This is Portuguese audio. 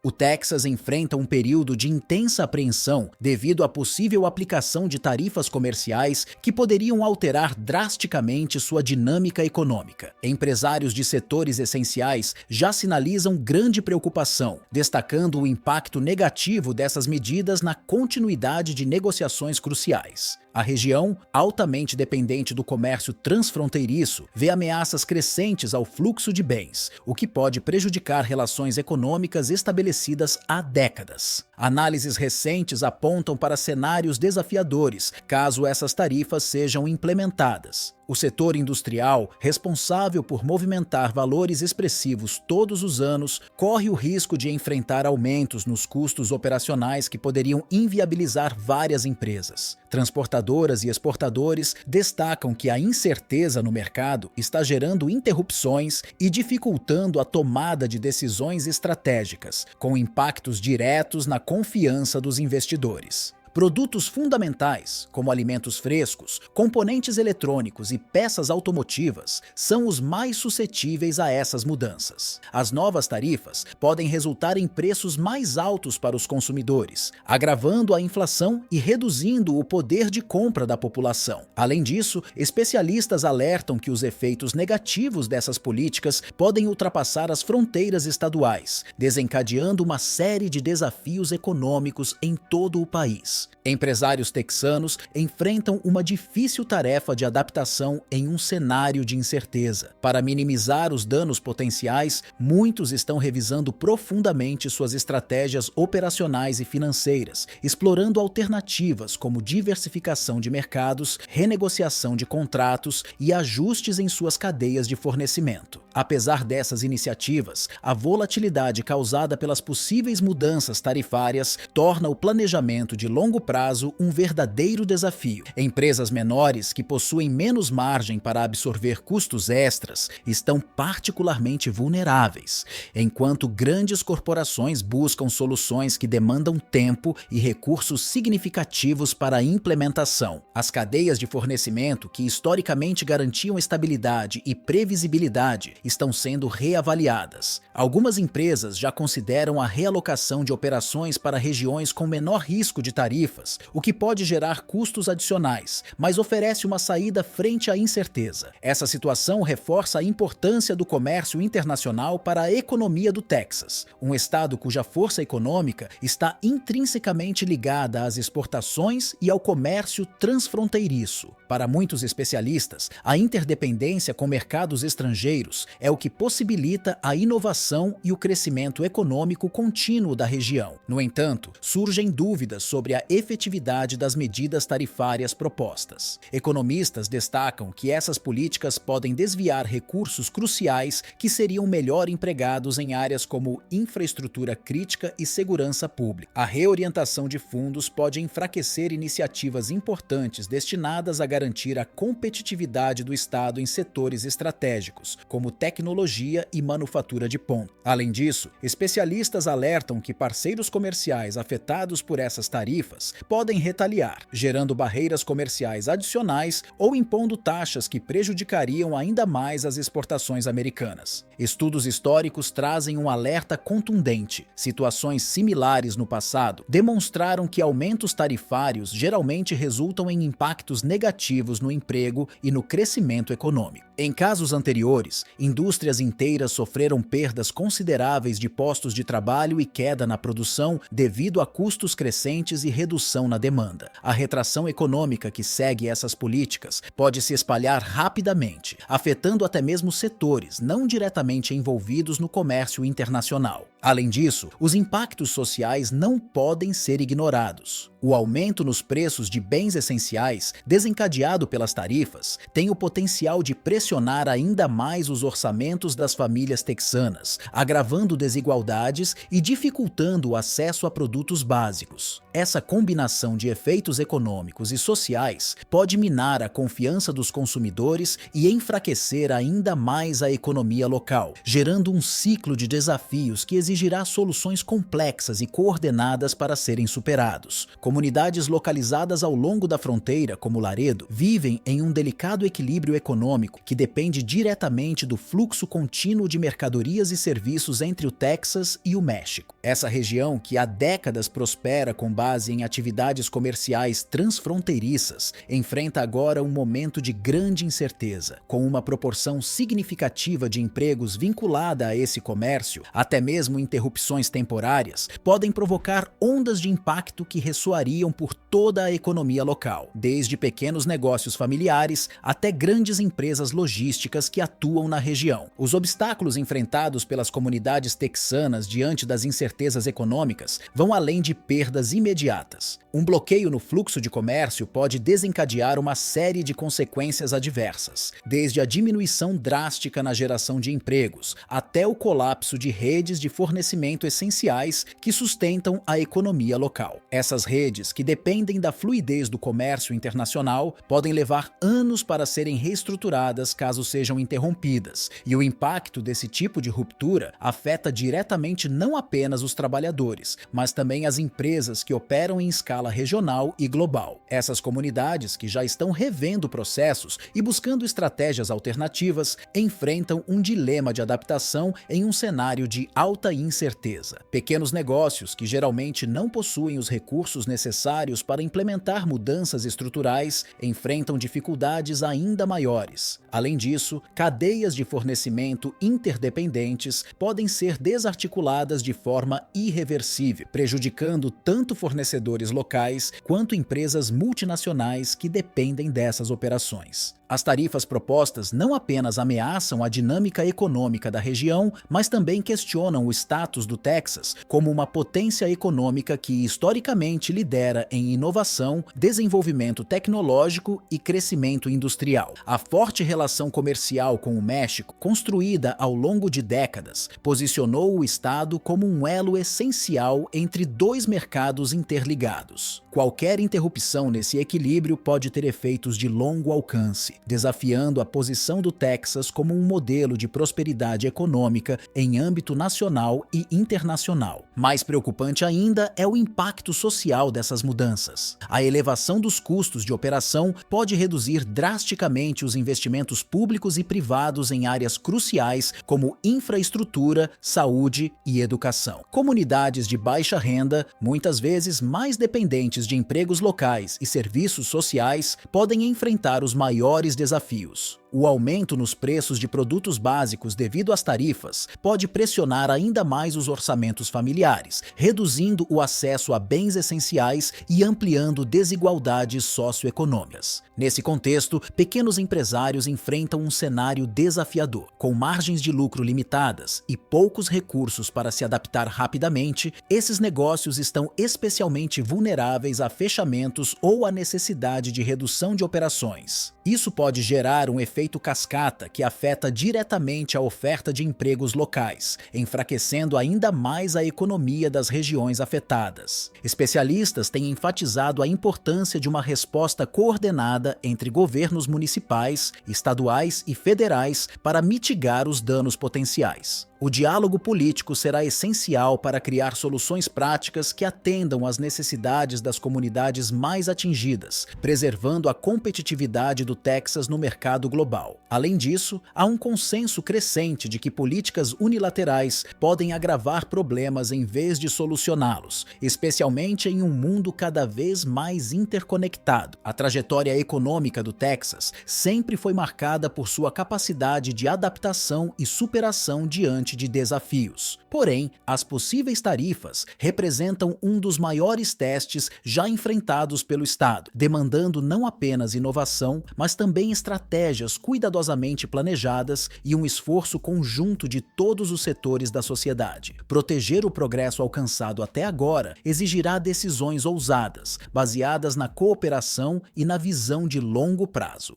O Texas enfrenta um período de intensa apreensão devido à possível aplicação de tarifas comerciais que poderiam alterar drasticamente sua dinâmica econômica. Empresários de setores essenciais já sinalizam grande preocupação, destacando o impacto negativo dessas medidas na continuidade de negociações cruciais. A região, altamente dependente do comércio transfronteiriço, vê ameaças crescentes ao fluxo de bens, o que pode prejudicar relações econômicas estabelecidas há décadas. Análises recentes apontam para cenários desafiadores caso essas tarifas sejam implementadas. O setor industrial, responsável por movimentar valores expressivos todos os anos, corre o risco de enfrentar aumentos nos custos operacionais que poderiam inviabilizar várias empresas. Transportadoras e exportadores destacam que a incerteza no mercado está gerando interrupções e dificultando a tomada de decisões estratégicas, com impactos diretos na confiança dos investidores. Produtos fundamentais, como alimentos frescos, componentes eletrônicos e peças automotivas, são os mais suscetíveis a essas mudanças. As novas tarifas podem resultar em preços mais altos para os consumidores, agravando a inflação e reduzindo o poder de compra da população. Além disso, especialistas alertam que os efeitos negativos dessas políticas podem ultrapassar as fronteiras estaduais, desencadeando uma série de desafios econômicos em todo o país. Empresários texanos enfrentam uma difícil tarefa de adaptação em um cenário de incerteza. Para minimizar os danos potenciais, muitos estão revisando profundamente suas estratégias operacionais e financeiras, explorando alternativas como diversificação de mercados, renegociação de contratos e ajustes em suas cadeias de fornecimento. Apesar dessas iniciativas, a volatilidade causada pelas possíveis mudanças tarifárias torna o planejamento de longo prazo um verdadeiro desafio. Empresas menores que possuem menos margem para absorver custos extras estão particularmente vulneráveis, enquanto grandes corporações buscam soluções que demandam tempo e recursos significativos para a implementação. As cadeias de fornecimento, que historicamente garantiam estabilidade e previsibilidade, estão sendo reavaliadas. Algumas empresas já consideram a realocação de operações para regiões com menor risco de tarifas, o que pode gerar custos adicionais, mas oferece uma saída frente à incerteza. Essa situação reforça a importância do comércio internacional para a economia do Texas, um estado cuja força econômica está intrinsecamente ligada às exportações e ao comércio transfronteiriço. Para muitos especialistas, a interdependência com mercados estrangeiros é o que possibilita a inovação e o crescimento econômico contínuo da região. No entanto, surgem dúvidas sobre a efetividade das medidas tarifárias propostas. Economistas destacam que essas políticas podem desviar recursos cruciais que seriam melhor empregados em áreas como infraestrutura crítica e segurança pública. A reorientação de fundos pode enfraquecer iniciativas importantes destinadas a garantir a competitividade do Estado em setores estratégicos, como tecnologia e manufatura de ponta. Além disso, especialistas alertam que parceiros comerciais afetados por essas tarifas podem retaliar, gerando barreiras comerciais adicionais ou impondo taxas que prejudicariam ainda mais as exportações americanas. Estudos históricos trazem um alerta contundente. Situações similares no passado demonstraram que aumentos tarifários geralmente resultam em impactos negativos no emprego e no crescimento econômico. Em casos anteriores, indústrias inteiras sofreram perdas consideráveis de postos de trabalho e queda na produção devido a custos crescentes e redução na demanda. A retração econômica que segue essas políticas pode se espalhar rapidamente, afetando até mesmo setores não diretamente envolvidos no comércio internacional. Além disso, os impactos sociais não podem ser ignorados. O aumento nos preços de bens essenciais, desencadeado pelas tarifas, tem o potencial de pressionar ainda mais os orçamentos das famílias texanas, agravando desigualdades e dificultando o acesso a produtos básicos. Essa combinação de efeitos econômicos e sociais pode minar a confiança dos consumidores e enfraquecer ainda mais a economia local, gerando um ciclo de desafios que exigirá exigirá soluções complexas e coordenadas para serem superados. Comunidades localizadas ao longo da fronteira, como Laredo, vivem em um delicado equilíbrio econômico que depende diretamente do fluxo contínuo de mercadorias e serviços entre o Texas e o México. Essa região, que há décadas prospera com base em atividades comerciais transfronteiriças, enfrenta agora um momento de grande incerteza, com uma proporção significativa de empregos vinculada a esse comércio. Até mesmo interrupções temporárias podem provocar ondas de impacto que ressoariam por toda a economia local, desde pequenos negócios familiares até grandes empresas logísticas que atuam na região. Os obstáculos enfrentados pelas comunidades texanas diante das incertezas econômicas vão além de perdas imediatas. Um bloqueio no fluxo de comércio pode desencadear uma série de consequências adversas, desde a diminuição drástica na geração de empregos até o colapso de redes de fornecimento essenciais que sustentam a economia local. Essas redes, que dependem da fluidez do comércio internacional, podem levar anos para serem reestruturadas caso sejam interrompidas, e o impacto desse tipo de ruptura afeta diretamente não apenas os trabalhadores, mas também as empresas que operam em escala regional e global. Essas comunidades, que já estão revendo processos e buscando estratégias alternativas, enfrentam um dilema de adaptação em um cenário de alta incerteza. Pequenos negócios, que geralmente não possuem os recursos necessários para implementar mudanças estruturais, enfrentam dificuldades ainda maiores. Além disso, cadeias de fornecimento interdependentes podem ser desarticuladas de forma irreversível, prejudicando tanto fornecedores locais quanto empresas multinacionais que dependem dessas operações. As tarifas propostas não apenas ameaçam a dinâmica econômica da região, mas também questionam o status do Texas como uma potência econômica que historicamente lidera em inovação, desenvolvimento tecnológico e crescimento industrial. A forte relação comercial com o México, construída ao longo de décadas, posicionou o estado como um elo essencial entre dois mercados interligados. Qualquer interrupção nesse equilíbrio pode ter efeitos de longo alcance, desafiando a posição do Texas como um modelo de prosperidade econômica em âmbito nacional e internacional. Mais preocupante ainda é o impacto social dessas mudanças. A elevação dos custos de operação pode reduzir drasticamente os investimentos públicos e privados em áreas cruciais como infraestrutura, saúde e educação. Comunidades de baixa renda, muitas vezes mais dependentes de empregos locais e serviços sociais, podem enfrentar os maiores desafios. O aumento nos preços de produtos básicos devido às tarifas pode pressionar ainda mais os orçamentos familiares, reduzindo o acesso a bens essenciais e ampliando desigualdades socioeconômicas. Nesse contexto, pequenos empresários enfrentam um cenário desafiador. Com margens de lucro limitadas e poucos recursos para se adaptar rapidamente, esses negócios estão especialmente vulneráveis a fechamentos ou à necessidade de redução de operações. Isso pode gerar um efeito cascata que afeta diretamente a oferta de empregos locais, enfraquecendo ainda mais a economia das regiões afetadas. Especialistas têm enfatizado a importância de uma resposta coordenada entre governos municipais, estaduais e federais para mitigar os danos potenciais. O diálogo político será essencial para criar soluções práticas que atendam às necessidades das comunidades mais atingidas, preservando a competitividade do Texas no mercado global. Além disso, há um consenso crescente de que políticas unilaterais podem agravar problemas em vez de solucioná-los, especialmente em um mundo cada vez mais interconectado. A trajetória econômica do Texas sempre foi marcada por sua capacidade de adaptação e superação diante de desafios. Porém, as possíveis tarifas representam um dos maiores testes já enfrentados pelo Estado, demandando não apenas inovação, mas também estratégias cuidadosamente planejadas e um esforço conjunto de todos os setores da sociedade. Proteger o progresso alcançado até agora exigirá decisões ousadas, baseadas na cooperação e na visão de longo prazo.